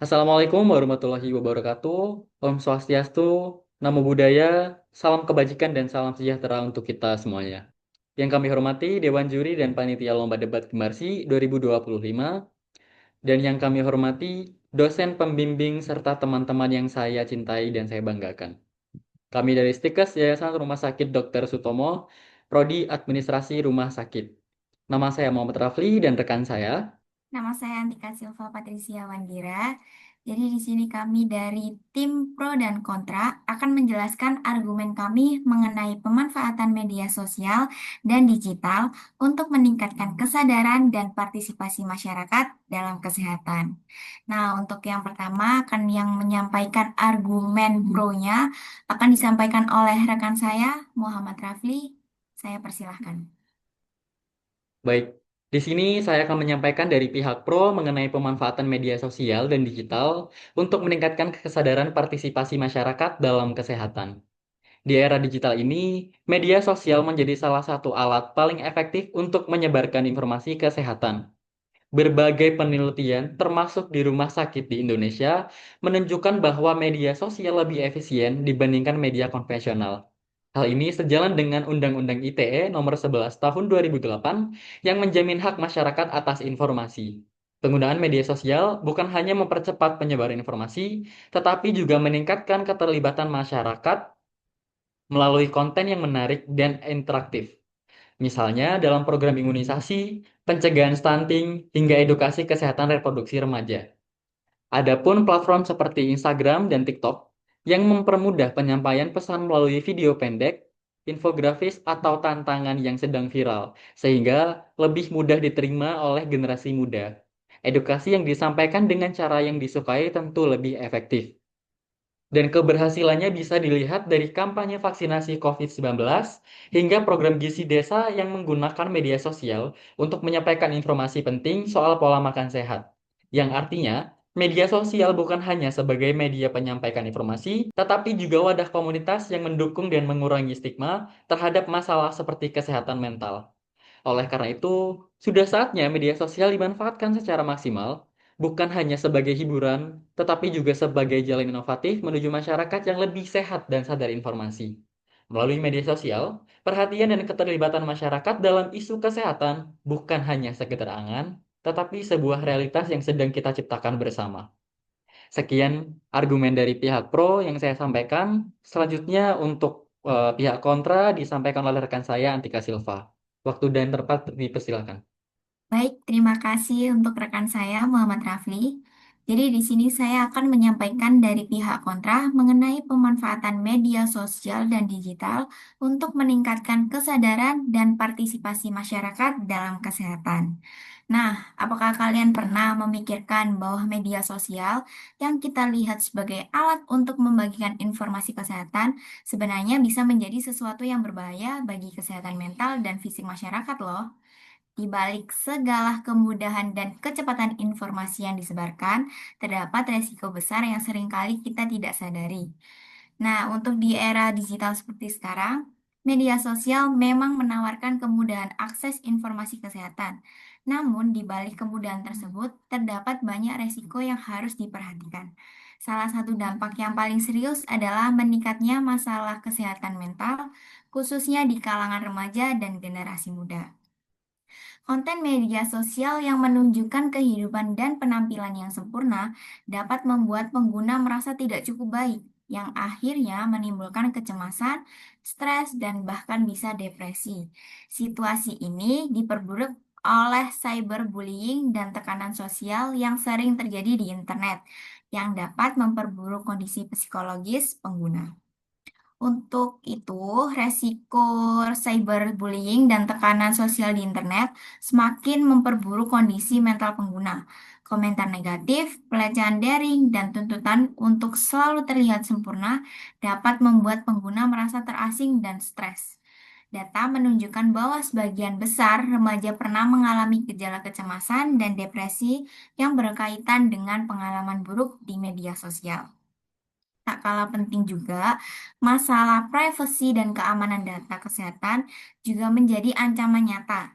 Assalamualaikum warahmatullahi wabarakatuh. Om Swastiastu, Namo Buddhaya, salam kebajikan dan salam sejahtera untuk kita semuanya. Yang kami hormati Dewan Juri dan Panitia Lomba Debat Gemarsi 2025, dan yang kami hormati dosen pembimbing serta teman-teman yang saya cintai dan saya banggakan. Kami dari Stikes Yayasan Rumah Sakit Dr. Sutomo, Prodi Administrasi Rumah Sakit. Nama saya Muhammad Rafli dan rekan saya. Nama saya Antika Silva Patricia Wandira. Jadi di sini kami dari tim pro dan kontra akan menjelaskan argumen kami mengenai pemanfaatan media sosial dan digital untuk meningkatkan kesadaran dan partisipasi masyarakat dalam kesehatan. Nah, untuk yang pertama akan yang menyampaikan argumen pro-nya akan disampaikan oleh rekan saya Muhammad Rafli. Saya persilahkan. Baik, di sini saya akan menyampaikan dari pihak pro mengenai pemanfaatan media sosial dan digital untuk meningkatkan kesadaran partisipasi masyarakat dalam kesehatan. Di era digital ini, media sosial menjadi salah satu alat paling efektif untuk menyebarkan informasi kesehatan. Berbagai penelitian, termasuk di rumah sakit di Indonesia, menunjukkan bahwa media sosial lebih efisien dibandingkan media konvensional. Hal ini sejalan dengan Undang-Undang ITE Nomor 11 Tahun 2008 yang menjamin hak masyarakat atas informasi. Penggunaan media sosial bukan hanya mempercepat penyebaran informasi, tetapi juga meningkatkan keterlibatan masyarakat melalui konten yang menarik dan interaktif. Misalnya dalam program imunisasi, pencegahan stunting, hingga edukasi kesehatan reproduksi remaja. Adapun platform seperti Instagram dan TikTok yang mempermudah penyampaian pesan melalui video pendek, infografis, atau tantangan yang sedang viral, sehingga lebih mudah diterima oleh generasi muda. Edukasi yang disampaikan dengan cara yang disukai tentu lebih efektif. Dan keberhasilannya bisa dilihat dari kampanye vaksinasi COVID-19 hingga program gizi desa yang menggunakan media sosial untuk menyampaikan informasi penting soal pola makan sehat. Yang artinya, media sosial bukan hanya sebagai media penyampaikan informasi, tetapi juga wadah komunitas yang mendukung dan mengurangi stigma terhadap masalah seperti kesehatan mental. Oleh karena itu, sudah saatnya media sosial dimanfaatkan secara maksimal, bukan hanya sebagai hiburan, tetapi juga sebagai jalan inovatif menuju masyarakat yang lebih sehat dan sadar informasi. Melalui media sosial, perhatian dan keterlibatan masyarakat dalam isu kesehatan bukan hanya sekedar angan, tetapi sebuah realitas yang sedang kita ciptakan bersama. Sekian argumen dari pihak pro yang saya sampaikan. Selanjutnya untuk pihak kontra disampaikan oleh rekan saya Antika Silva. Waktu dan tempat dipersilakan. Baik, terima kasih untuk rekan saya Muhammad Rafli. Jadi di sini saya akan menyampaikan dari pihak kontra mengenai pemanfaatan media sosial dan digital untuk meningkatkan kesadaran dan partisipasi masyarakat dalam kesehatan. Nah, apakah kalian pernah memikirkan bahwa media sosial yang kita lihat sebagai alat untuk membagikan informasi kesehatan sebenarnya bisa menjadi sesuatu yang berbahaya bagi kesehatan mental dan fisik masyarakat loh? Di balik segala kemudahan dan kecepatan informasi yang disebarkan, terdapat resiko besar yang seringkali kita tidak sadari. Nah, untuk di era digital seperti sekarang, media sosial memang menawarkan kemudahan akses informasi kesehatan. Namun, di balik kemudahan tersebut, terdapat banyak resiko yang harus diperhatikan. Salah satu dampak yang paling serius adalah meningkatnya masalah kesehatan mental, khususnya di kalangan remaja dan generasi muda. Konten media sosial yang menunjukkan kehidupan dan penampilan yang sempurna dapat membuat pengguna merasa tidak cukup baik, yang akhirnya menimbulkan kecemasan, stres, dan bahkan bisa depresi. Situasi ini diperburuk oleh cyberbullying dan tekanan sosial yang sering terjadi di internet, yang dapat memperburuk kondisi psikologis pengguna. Untuk itu, resiko cyberbullying dan tekanan sosial di internet semakin memperburuk kondisi mental pengguna. Komentar negatif, pelecehan daring, dan tuntutan untuk selalu terlihat sempurna dapat membuat pengguna merasa terasing dan stres. Data menunjukkan bahwa sebagian besar remaja pernah mengalami gejala kecemasan dan depresi yang berkaitan dengan pengalaman buruk di media sosial. Tak kalah penting juga, masalah privasi dan keamanan data kesehatan juga menjadi ancaman nyata.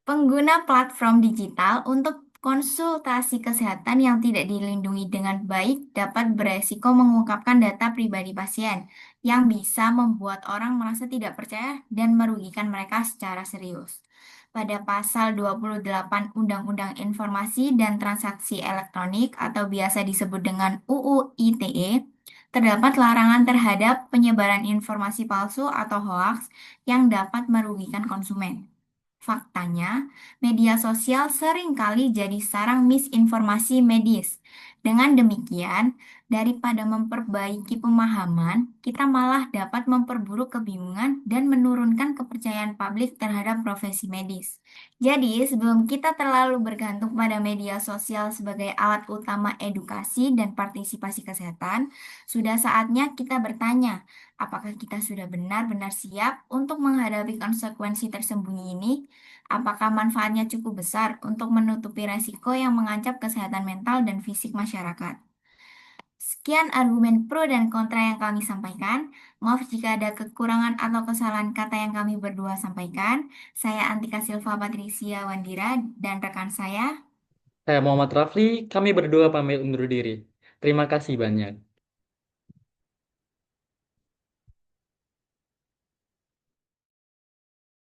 Pengguna platform digital untuk konsultasi kesehatan yang tidak dilindungi dengan baik dapat beresiko mengungkapkan data pribadi pasien yang bisa membuat orang merasa tidak percaya dan merugikan mereka secara serius. Pada pasal 28 Undang-Undang Informasi dan Transaksi Elektronik atau biasa disebut dengan UU ITE, terdapat larangan terhadap penyebaran informasi palsu atau hoaks yang dapat merugikan konsumen. Faktanya, media sosial seringkali jadi sarang misinformasi medis. Dengan demikian, daripada memperbaiki pemahaman, kita malah dapat memperburuk kebingungan dan menurunkan kepercayaan publik terhadap profesi medis. Jadi, sebelum kita terlalu bergantung pada media sosial sebagai alat utama edukasi dan partisipasi kesehatan, sudah saatnya kita bertanya, apakah kita sudah benar-benar siap untuk menghadapi konsekuensi tersembunyi ini? Apakah manfaatnya cukup besar untuk menutupi resiko yang mengancam kesehatan mental dan fisik masyarakat? Sekian argumen pro dan kontra yang kami sampaikan. Maaf jika ada kekurangan atau kesalahan kata yang kami berdua sampaikan. Saya Antika Silva Patricia Wandira dan rekan saya. Saya Muhammad Rafli, kami berdua pamit undur diri. Terima kasih banyak.